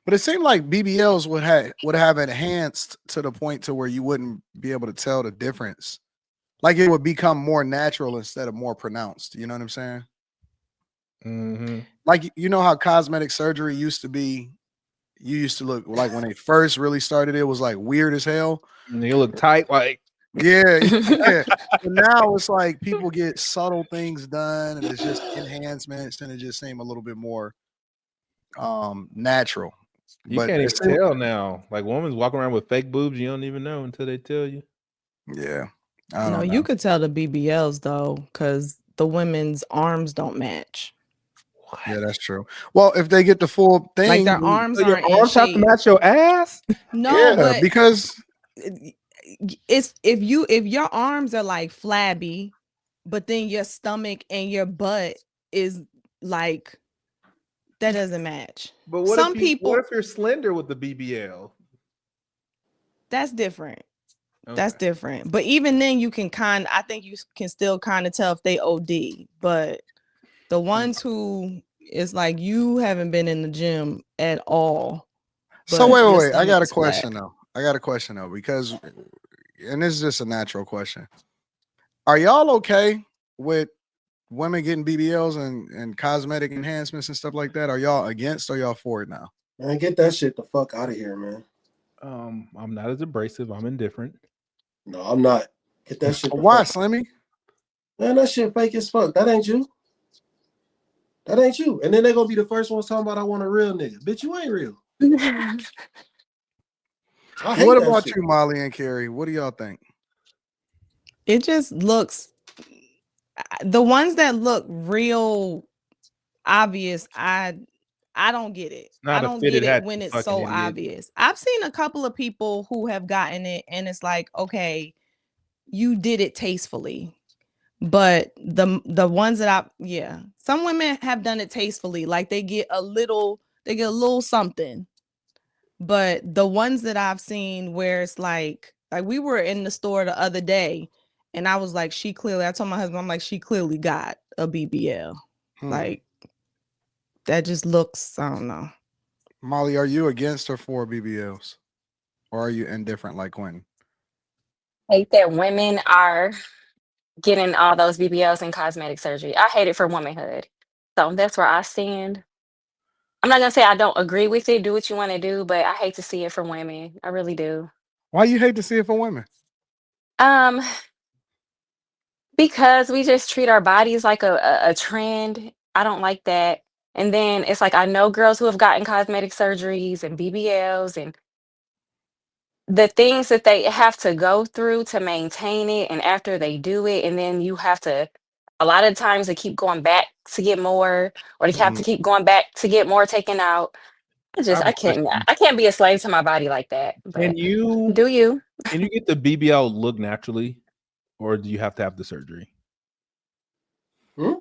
But it seemed like BBLs would have enhanced to the point to where you wouldn't be able to tell the difference. Like it would become more natural instead of more pronounced. You know what I'm saying? Mm-hmm. Like you know how cosmetic surgery used to be. You used to look like when they first really started, it was like weird as hell. And you look tight, like Yeah, yeah. But now it's like people get subtle things done, and it's just enhancements, and it just seem a little bit more natural. you But can't it even seem, tell now. Like women's walking around with fake boobs, you don't even know until they tell you. yeah, I No, don't you know. could tell the BBLs though, because the women's arms don't match. Yeah, What? that's true. Well, if they get the full Like thing, their arms So your aren't in arms have to shape. match your ass? No, yeah, but because it's if your arms are like flabby, but then your stomach and your butt is like that doesn't match. But Some what people if you're slender with the BBL? that's different. That's Okay. different. But even then you can I think you can still kind of tell if they OD, but the ones who it's like you haven't been in the gym at all, so. but Wait, wait, your wait. I stomach got a is flat. question though. I got a question though because, and this is just a natural question. Are y'all okay with women getting BBLs and cosmetic enhancements and stuff like that? Are y'all against or y'all for it now? Man, get that shit the fuck out of here, man. I'm not as abrasive. I'm indifferent. No, I'm not. Get that shit the Why, fuck. Slimmy? Man, that shit fake as fuck. That ain't you. That ain't you. And then they gonna be the first ones talking about I want a real nigga. Bitch, you ain't real. I hate What that about shit. you, Molly and Carrie? What do y'all think? It just looks the ones that look real obvious, I don't get it. It's I not a don't get fitted it hat, when you it's fucking so idiot. obvious. I've seen a couple of people who have gotten it and it's like, okay, you did it tastefully. But the ones that some women have done it tastefully. Like they get a little something. But the ones that I've seen where it's like we were in the store the other day and I was like, I told my husband, I'm like, she clearly got a BBL. Hmm. Like that just looks, I don't know. Molly, are you against or for BBLs? Or are you indifferent like Quentin? Hate that women are getting all those BBLs and cosmetic surgery. I hate it for womanhood. So that's where I stand. I'm not gonna say I don't agree with it. Do what you want to do, but I hate to see it for women. I really do. Why you hate to see it for women? Um, because we just treat our bodies like a trend. I don't like that. And then it's like I know girls who have gotten cosmetic surgeries and BBLs and the things that they have to go through to maintain it, and after they do it, and then you have to a lot of times they keep going back to get more, or they have Mhm. to keep going back to get more taken out. I have a question. I can't be a slave to my body like that. Can But you do you? can you get the BBL look naturally, or do you have to have the surgery? Hmm?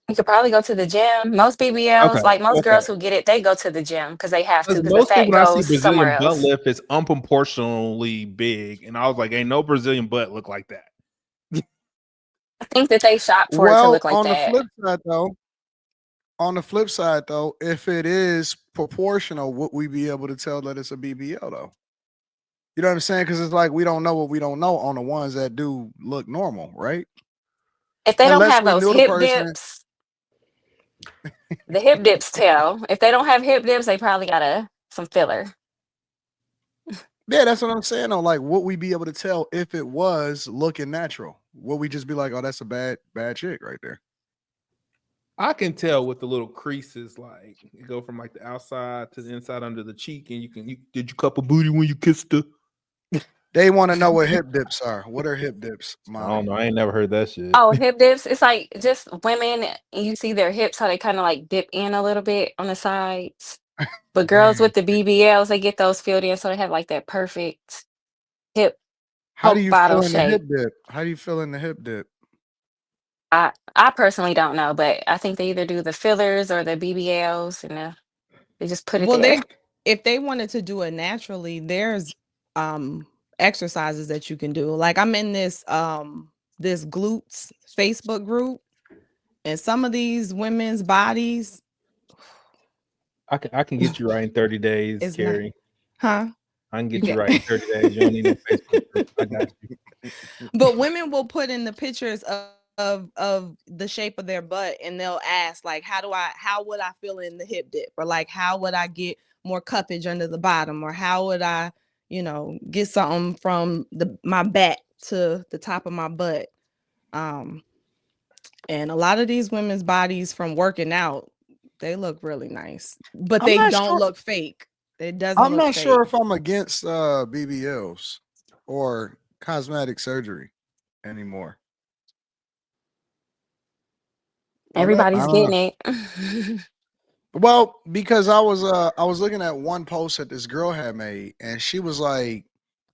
You could probably go to the gym. Most BBLs, Okay, like most okay. girls who get it, they go to the gym because they have to, Because because the most people, fat when I see goes somewhere Brazilian butt else. lift, it's unproportionally big, and I was like, "Ain't no Brazilian butt look like that." I think that they shop for it to Well, look like that. on the flip side though, if it is proportional, would we be able to tell that it's a BBL though? You know what I'm saying? Because it's like we don't know what we don't know on the ones that do look normal, right? If they don't Unless have we those knew the hip person. dips, the hip dips tell. If they don't have hip dips, they probably got some filler. Yeah, that's what I'm saying. Though, like, would we be able to tell if it was looking natural? Would we just be like, "Oh, that's a bad chick right there"? I can tell with the little creases, like you go from like the outside to the inside under the cheek, and did you cup a booty when you kissed her? They want to know what hip dips are. What are hip dips, I Molly? don't know. I ain't never heard that shit. Oh, hip dips. It's like just women, you see their hips, how they kind of like dip in a little bit on the sides. But girls with the BBLs, they get those filled in, so they have like that perfect hip How do Coke you bottle feel in the hip shape. dip? How do you feel in the hip dip? I personally don't know, but I think they either do the fillers or the BBLs, and they just put it Well, there. if they wanted to do it naturally, there's exercises that you can do. Like I'm in this glutes Facebook group, and some of these women's bodies, I can get you right in 30 days, It's not- Carrie. Huh? I can get Yeah. you right in 30 days. You don't need no Facebook proof. I got you. But women will put in the pictures of the shape of their butt, and they'll ask like, how would I feel in the hip dip, or like how would I get more cuppage under the bottom, or how would I, get something from my back to the top of my butt. And a lot of these women's bodies from working out, they look really nice, but I'm they not don't sure. look fake. It doesn't I'm look not fake. sure if I'm against BBLs or cosmetic surgery anymore. Everybody's Uh, getting it. well, because I was looking at one post that this girl had made, and she was like,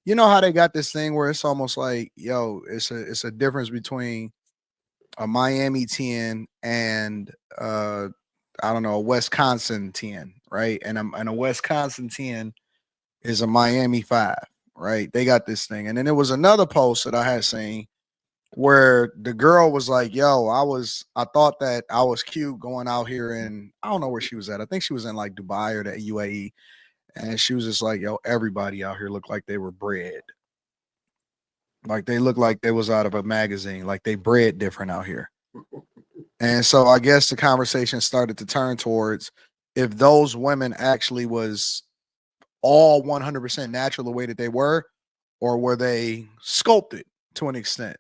you know how they got this thing where it's almost like, yo, it's a difference between a Miami 10 and I don't know, a Wisconsin 10, right? And a Wisconsin 10 is a Miami 5, right? They got this thing. And then there was another post that I had seen where the girl was like, yo, I thought that I was cute going out here in, I don't know where she was at. I think she was in like Dubai or the UAE. And she was just like, yo, everybody out here looked like they were bred. Like they looked like they was out of a magazine, like they bred different out here. And so I guess the conversation started to turn towards if those women actually was all 100% natural the way that they were, or were they sculpted to an extent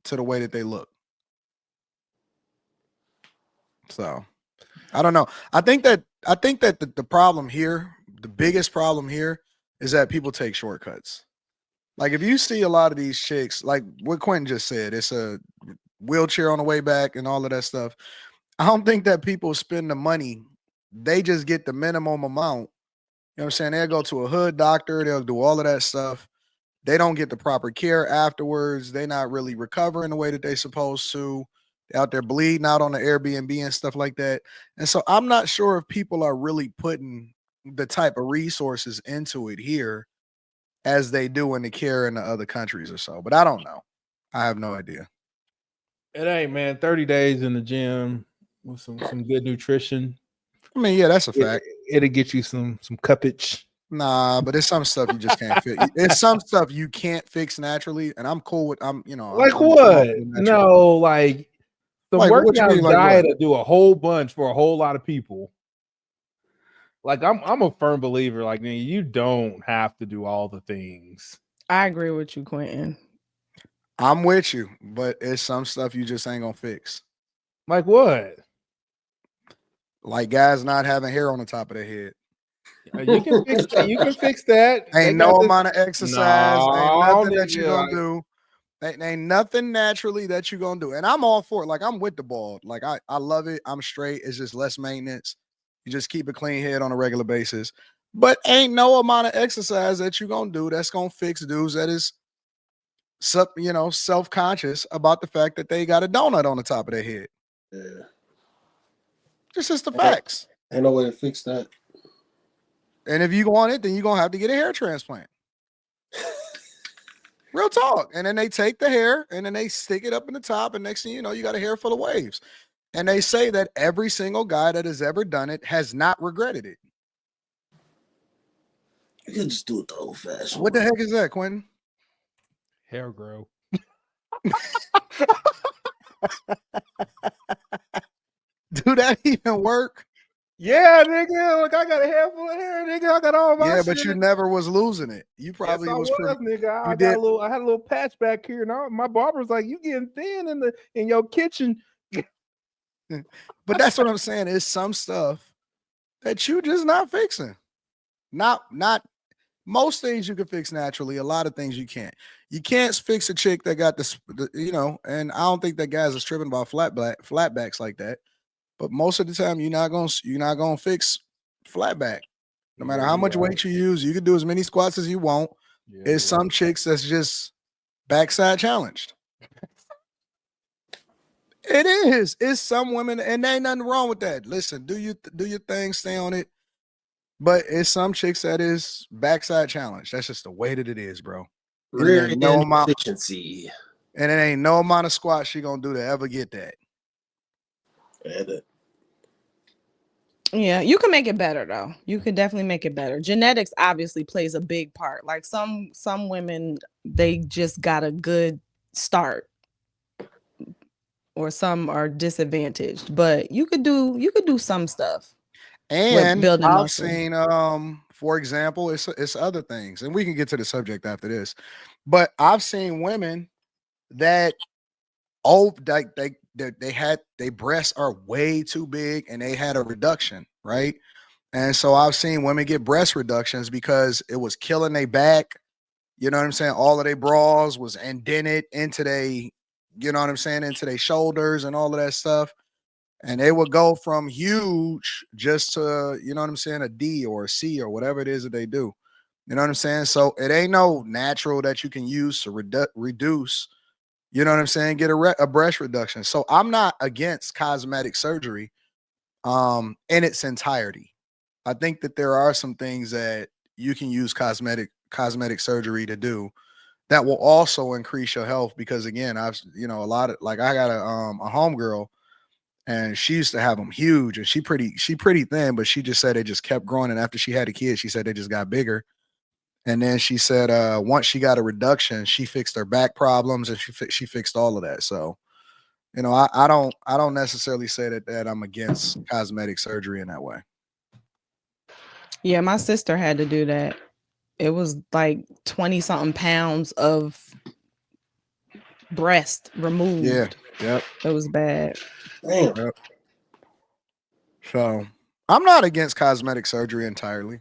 to the way that they look. So I don't know. I think that the problem here, the biggest problem here, is that people take shortcuts. Like if you see a lot of these chicks, like what Quentin just said, it's a wheelchair on the way back and all of that stuff. I don't think that people spend the money. They just get the minimum amount. You know what I'm saying? They'll go to a hood doctor. They'll do all of that stuff. They don't get the proper care afterwards. They're not really recovering the way that they're supposed to. They're out there bleeding out on the Airbnb and stuff like that. And so I'm not sure if people are really putting the type of resources into it here as they do in the care in the other countries or so. But I don't know. I have no idea. It ain't, man. 30 days in the gym with some good nutrition. I mean, yeah, that's a fact. It'll get you some cuppage. Nah, but it's some stuff you just can't fix. It's some stuff you can't fix naturally, and I'm cool with. I'm Like I'm what? natural. No, like the Like, what working you out mean, like diet what? will do a whole bunch for a whole lot of people. Like I'm a firm believer. Like, man, you don't have to do all the things. I agree with you, Quentin. I'm with you, but it's some stuff you just ain't gonna fix. Like what? Like guys not having hair on the top of their head. You can fix that. You can fix that. They Ain't got no this- amount of exercise. Ain't No, nothing that you nigga, gonna do. Ain't nothing naturally that you gonna do. And I'm all for it. Like I'm with the bald. Like I love it. I'm straight. It's just less maintenance. You just keep a clean head on a regular basis. But ain't no amount of exercise that you gonna do that's gonna fix dudes that is self-conscious about the fact that they got a donut on the top of their head. Yeah. Just the facts. Ain't no way to fix that. And if you want it, then you're gonna have to get a hair transplant. Real talk. And then they take the hair and then they stick it up in the top, and next thing you know, you got a hair full of waves. And they say that every single guy that has ever done it has not regretted it. You could just do it the old-fashioned What the way. heck is that, Quentin? hair grow. Do that even work? Yeah, nigga. Look, I got a hair full of hair, nigga. I got all my Yeah, shit. but you never was losing it. You probably Yes, I was. nigga. You did. I had a little patch back here, and my barber's like, "You getting thin in your kitchen." But that's what I'm saying. Is some stuff that you just not fixing. Not most things you can fix naturally. A lot of things you can't. You can't fix a chick that got this, and I don't think that guys are tripping about flatbacks like that. But most of the time, you're not gonna fix flatback. No matter how much weight you use, you can do as many squats as you want. Yeah, It's some chicks that's just backside challenged. It is. It's some women, and there ain't nothing wrong with that. Listen, do your thing, stay on it. But it's some chicks that is backside challenge. That's just the way that it is, bro. And it ain't no amount, Efficiency. and it ain't no amount of squats she gonna do to ever get that. And Yeah, you can make it better though. You can definitely make it better. Genetics obviously plays a big part. Like some women, they just got a good start, or some are disadvantaged. But you could do some stuff with And building I've muscle. seen, for example, it's other things, and we can get to the subject after this. But I've seen women that they had their breasts are way too big and they had a reduction, right? And so I've seen women get breast reductions because it was killing their back. You know what I'm saying? All of their bras was indented into they, you know what I'm saying, into their shoulders and all of that stuff. And they would go from huge just to, you know what I'm saying, a D or a C or whatever it is that they do. You know what I'm saying? So it ain't no natural that you can use to reduce, you know what I'm saying, get a breast reduction. So I'm not against cosmetic surgery in its entirety. I think that there are some things that you can use cosmetic surgery to do that will also increase your health because again, I've a lot of like I got a homegirl and she used to have them huge and she pretty thin, but she just said it just kept growing. And after she had a kid, she said they just got bigger. And then she said once she got a reduction, she fixed her back problems and she fixed all of that. So I don't necessarily say that I'm against cosmetic surgery in that way. Yeah, my sister had to do that. It was like 20 something pounds of breast removed. Yeah. Yep. It was bad. Damn. Yep. So I'm not against cosmetic surgery entirely.